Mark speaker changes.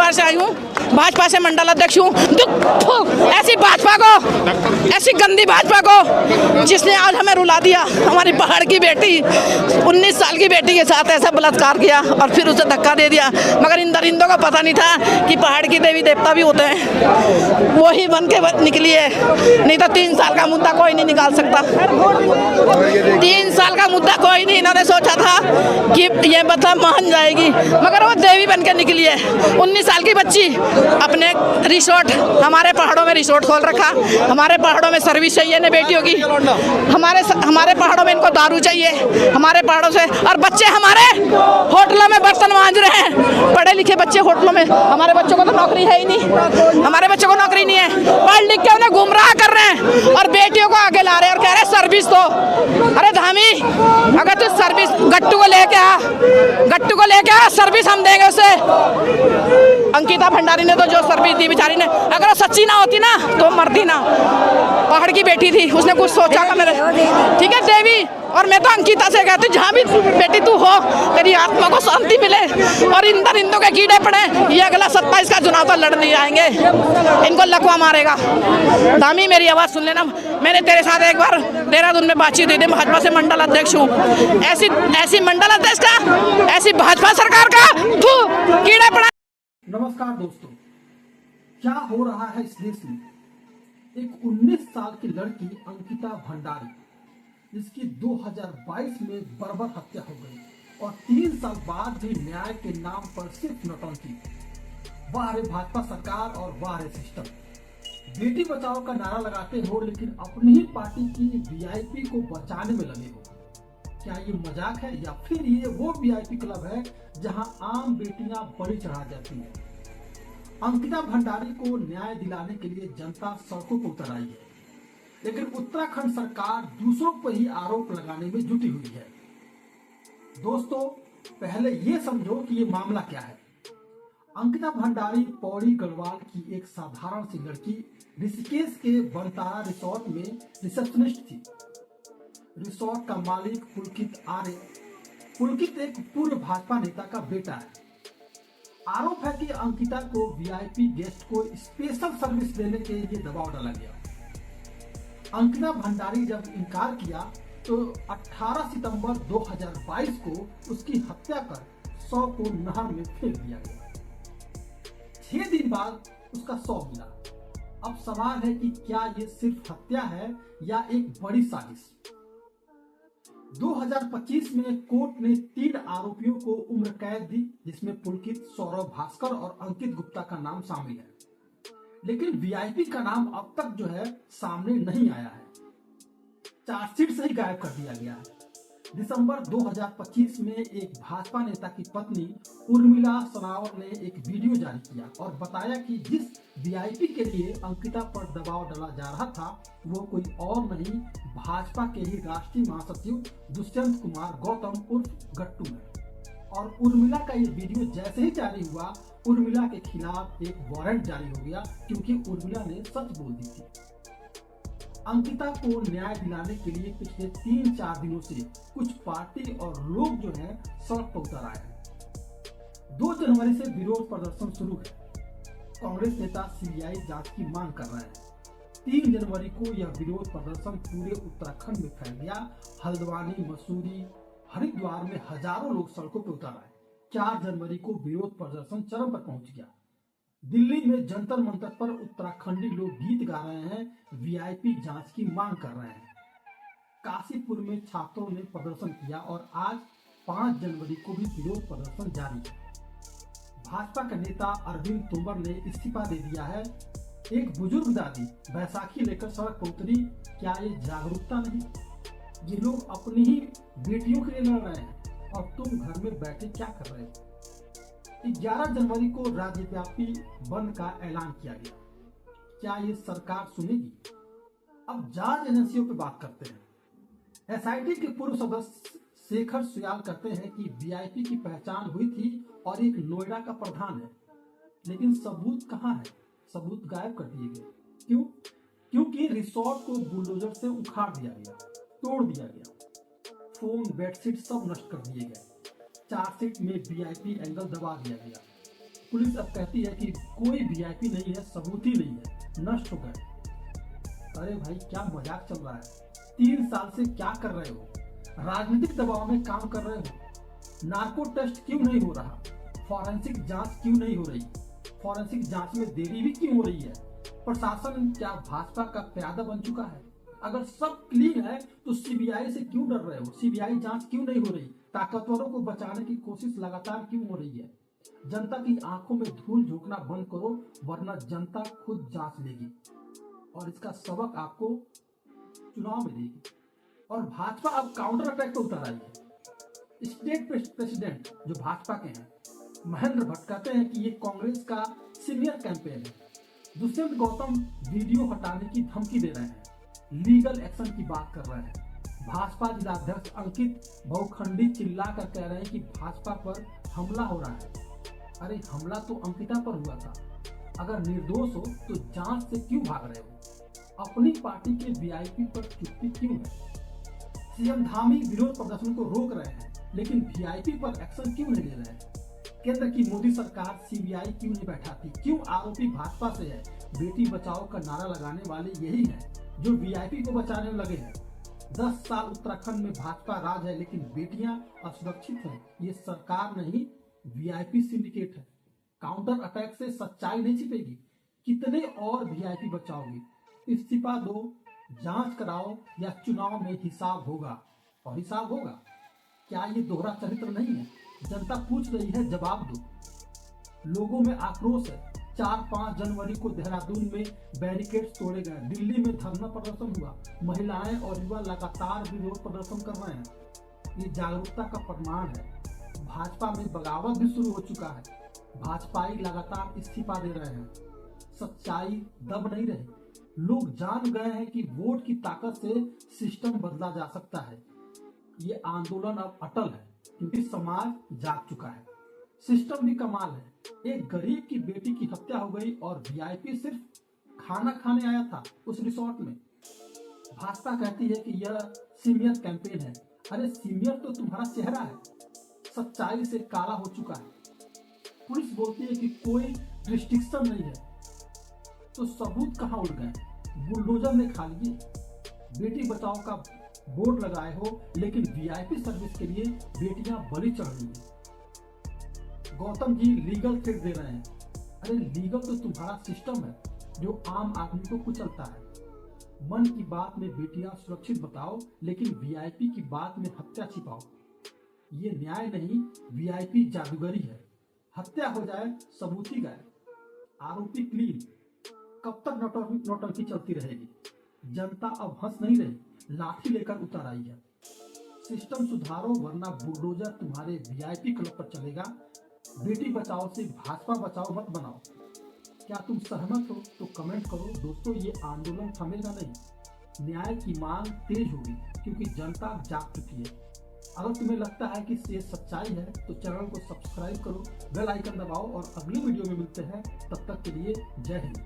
Speaker 1: परिवार से आई हूँ, भाजपा से मंडल अध्यक्ष हूँ। ऐसी भाजपा को, ऐसी गंदी भाजपा को जिसने आज हमें रुला दिया, हमारी पहाड़ की बेटी 19 साल की बेटी के साथ ऐसा बलात्कार किया और फिर उसे धक्का दे दिया। मगर इन दरिंदों को पता नहीं था कि पहाड़ की देवी देवता भी होते हैं, वही बन के निकली है। नहीं तो 3 साल का मुद्दा कोई नहीं निकाल सकता। 3 साल का मुद्दा कोई नहीं, इन्होंने सोचा था कि ये बता मान जाएगी, मगर वो देवी बन के निकली है। 19 साल की बच्ची अपने रिसोर्ट, हमारे पहाड़ों में रिसोर्ट खोल रखा, हमारे पहाड़ों में सर्विस चाहिए ना बेटियों की, हमारे पहाड़ों में इनको दारू चाहिए, हमारे पहाड़ों से। और बच्चे हमारे होटलों में बर्तन मांज रहे हैं, पढ़े लिखे बच्चे होटलों में। हमारे बच्चों को तो नौकरी है ही नहीं, हमारे बच्चों को नौकरी नहीं है, पढ़ लिख के उन्हें गुमराह कर रहे हैं और बेटियों को आगे ला रहे हैं और कह रहे हैं सर्विस दो। अरे धामी, अगर तू सर्विस गट्टू को लेके आ, सर्विस हम देंगे उसे। अंकिता भंडारी ने तो जो सर्विस दी बेचारी ने, अगर वो सच्ची ना होती ना तो मरती ना। पहाड़ की बेटी थी, उसने कुछ सोचा का मेरे, ठीक है देवी। और मैं तो अंकिता से कहती, जहाँ भी बेटी तू हो, तेरी आत्मा को शांति मिले और इन दरिंदों के कीड़े पड़े। ये अगला 27 का चुनाव तो लड़ नहीं आएंगे, इनको लकवा मारेगा। दामी मेरी आवाज़ सुन लेना, मैंने तेरे साथ एक बार देहरादून में बातचीत हुई थी, भाजपा से मंडल अध्यक्ष हूँ। ऐसी मंडल अध्यक्ष का, ऐसी भाजपा सरकार का कीड़े पड़ा।
Speaker 2: नमस्कार दोस्तों, क्या हो रहा है इस देश में? एक 19 साल की लड़की अंकिता भंडारी, जिसकी 2022 में बर्बर हत्या हो गई और 3 साल बाद भी न्याय के नाम पर सिर्फ नौटंकी। वाह रे भाजपा सरकार और वाह रे सिस्टम। बेटी बचाओ का नारा लगाते हो लेकिन अपनी ही पार्टी की वीआईपी को बचाने में लगे हो। क्या ये मजाक है या फिर ये वो वीआईपी क्लब है जहां आम बेटियां बलि चढ़ा जाती हैं? अंकिता भंडारी को न्याय दिलाने के लिए जनता सड़कों पर उतर आई है, लेकिन उत्तराखंड सरकार दूसरों पर ही आरोप लगाने में जुटी हुई है। दोस्तों, पहले ये समझो कि ये मामला क्या है। अंकिता भंडारी पौड़ी गढ़वाल की एक साधारण सी लड़की ऋषिकेश के बनतारा रिसोर्ट में रिसेप्शनिस्ट थी। रिसोर्ट का मालिक पुलकित आर्य। पुलकित एक पूर्व भाजपा नेता का बेटा है। आरोप है कि अंकिता को वीआईपी गेस्ट को स्पेशल सर्विस देने के लिए दबाव डाला गया। अंकिता भंडारी जब इनकार किया तो 18 सितंबर 2022 को उसकी हत्या कर 100 को नहर में फेंक दिया गया। 6 दिन बाद उसका शव मिला। अब सवाल है कि क्या ये सिर्फ हत्या है या एक बड़ी साजिश? 2025 में कोर्ट ने 3 आरोपियों को उम्र कैद दी, जिसमें पुलकित, सौरभ भास्कर और अंकित गुप्ता का नाम शामिल है। लेकिन वीआईपी का नाम अब तक जो है सामने नहीं आया है, चार्जशीट से ही गायब कर दिया गया है। दिसंबर 2025 में एक भाजपा नेता की पत्नी उर्मिला सनावर ने एक वीडियो जारी किया और बताया कि जिस वीआईपी के लिए अंकिता पर दबाव डाला जा रहा था वो कोई और नहीं, भाजपा के ही राष्ट्रीय महासचिव दुष्यंत कुमार गौतम उर्फ गट्टू है। और उर्मिला का ये वीडियो जैसे ही जारी हुआ, उर्मिला के खिलाफ एक वारंट जारी हो गया, क्योंकि उर्मिला ने सच बोल दी थी। अंकिता को न्याय दिलाने के लिए पिछले 3-4 दिनों से कुछ पार्टी और लोग जो है सड़क पर उतर आए हैं। 2 जनवरी से विरोध प्रदर्शन शुरू है। कांग्रेस नेता सीबीआई जांच की मांग कर रहे हैं। 3 जनवरी को यह विरोध प्रदर्शन पूरे उत्तराखंड में फैल गया। हल्द्वानी, मसूरी, हरिद्वार में हजारों लोग सड़कों पर उतर आए। 4 जनवरी को विरोध प्रदर्शन चरम पर पहुंच गया। दिल्ली में जंतर मंतर पर उत्तराखंडी लोग गीत गा रहे हैं, वीआईपी जांच की मांग कर रहे हैं। काशीपुर में छात्रों ने प्रदर्शन किया और आज 5 जनवरी को भी विरोध प्रदर्शन जारी है। भाजपा के नेता अरविंद तोमर ने इस्तीफा दे दिया है। एक बुजुर्ग दादी बैसाखी लेकर सड़क पर उतरी। क्या ये जागरूकता नहीं? ये लोग अपनी ही बेटियों के लिए लड़ रहे हैं और तुम घर में बैठे क्या कर रहे हो? 11 जनवरी को राज्यव्यापी बंद का ऐलान किया गया। क्या ये सरकार सुनेगी? अब जांच एजेंसियों पे बात करते हैं। एसआईटी के पूर्व सदस्य शेखर सुयाल कहते हैं कि वीआईपी की पहचान हुई थी और एक नोएडा का प्रधान है, लेकिन सबूत कहाँ है? सबूत गायब कर दिए गए। क्यों? क्योंकि रिसोर्ट को बुलडोजर से उखाड़ दिया गया, तोड़ दिया गया। फोन, बेडशीट सब नष्ट कर दिए गए। चार्जशीट में वीआईपी एंगल दबा दिया गया। पुलिस अब कहती है कि कोई वीआईपी नहीं है, सबूत ही नहीं है, नष्ट हो गए। अरे भाई क्या मजाक चल रहा है? 3 साल से क्या कर रहे हो? राजनीतिक दबाव में काम कर रहे हो? नार्को टेस्ट क्यों नहीं हो रहा? फॉरेंसिक जांच क्यों नहीं हो रही? फॉरेंसिक जांच में देरी भी क्यों हो रही है? प्रशासन क्या भाजपा का प्यादा बन चुका है? अगर सब क्लीन है तो सीबीआई से क्यों डर रहे हो? सीबीआई जांच क्यों नहीं हो रही? ताकतवरों को बचाने की कोशिश लगातार क्यों हो रही है? जनता की आंखों में धूल झोंकना बंद करो, वरना जनता खुद जांच लेगी और इसका सबक आपको चुनाव में देगी। और भाजपा अब काउंटर अटैक पर उतर आई है। स्टेट प्रेसिडेंट जो भाजपा के हैं, महेंद्र भट्ट, कहते हैं कि ये कांग्रेस का सीनियर कैंपेन है। दुष्यंत गौतम वीडियो हटाने की धमकी दे रहे हैं, लीगल एक्शन की बात कर रहे हैं। भाजपा जिलाध्यक्ष अंकित बहुखंडी चिल्ला कर कह रहे हैं कि भाजपा पर हमला हो रहा है। अरे हमला तो अंकिता पर हुआ था। अगर निर्दोष हो तो जांच से क्यों भाग रहे हो? अपनी पार्टी के वीआईपी पर चुप्पी क्यों है? सीएम धामी विरोध प्रदर्शन को रोक रहे हैं, लेकिन वीआईपी पर एक्शन क्यों नहीं ले रहे हैं? केंद्र की मोदी सरकार सीबीआई क्यों नहीं बैठाती? क्यों आरोपी भाजपा से है? बेटी बचाओ का नारा लगाने वाले यही हैं जो वीआईपी को बचाने में लगे हैं। 10 साल उत्तराखंड में भाजपा राज है, लेकिन बेटियां असुरक्षित हैं। ये सरकार नहीं, वीआईपी सिंडिकेट है। काउंटर अटैक से सच्चाई नहीं छिपेगी। कितने और वीआईपी बचाओगे? इस्तीफा दो, जांच कराओ, या चुनाव में हिसाब होगा। और हिसाब होगा। क्या ये दोहरा चरित्र नहीं है? जनता पूछ रही है, जवाब दो। लोगों में आक्रोश है। 4-5 जनवरी को देहरादून में बैरिकेड्स तोड़े गए, दिल्ली में धरना प्रदर्शन हुआ। महिलाएं और युवा लगातार विरोध प्रदर्शन कर रहे हैं। ये जागरूकता का प्रमाण है। भाजपा में बगावत भी शुरू हो चुका है। भाजपाई लगातार इस्तीफा दे रहे हैं। सच्चाई दब नहीं रही। लोग जान गए हैं कि वोट की ताकत से सिस्टम बदला जा सकता है। ये आंदोलन अब अटल है क्योंकि समाज जाग चुका है। सिस्टम भी कमाल है। एक गरीब की बेटी की हत्या हो गई और वीआईपी सिर्फ खाना खाने आया था उस रिसोर्ट में। भाजपा कहती है कि यह सीनियर कैंपेन है। अरे सीनियर तो तुम्हारा चेहरा है। सच्चाई से काला हो चुका है। पुलिस बोलती है कि कोई रिस्ट्रिक्शन नहीं है, तो सबूत कहां उड़ गए? बुलडोजर ने खा लिए। बेटी बचाओ का बोर्ड लगाए हो, लेकिन वीआईपी सर्विस के लिए बेटियां बलि चढ़ रही हैं। गौतम जी लीगल थ्रेट दे रहे हैं। अरे लीगल तो तुम्हारा सिस्टम है जो आम आदमी को कुचलता है। मन की बात में बेटियां सुरक्षित बताओ, लेकिन वीआईपी की बात में हत्या छिपाओ। ये न्याय नहीं, वीआईपी जादूगरी है। हत्या हो जाए, सबूत ही गए। आरोपी क्लीन। कब तक नौटंकी चलती रहेगी? जनता अब हंस नहीं रही, लाठी लेकर उतर आई है। सिस्टम सुधारो, वरना बुलडोजर तुम्हारे वीआईपी क्लब पर चलेगा। बेटी बचाओ से भाजपा बचाओ मत बनाओ। क्या तुम सहमत हो तो कमेंट करो। दोस्तों, ये आंदोलन थमेगा नहीं। न्याय की मांग तेज होगी क्योंकि जनता जाग चुकी है। अगर तुम्हें लगता है कि ये सच्चाई है तो चैनल को सब्सक्राइब करो, बेल आइकन दबाओ और अगली वीडियो में मिलते हैं। तब तक के लिए जय हिंद।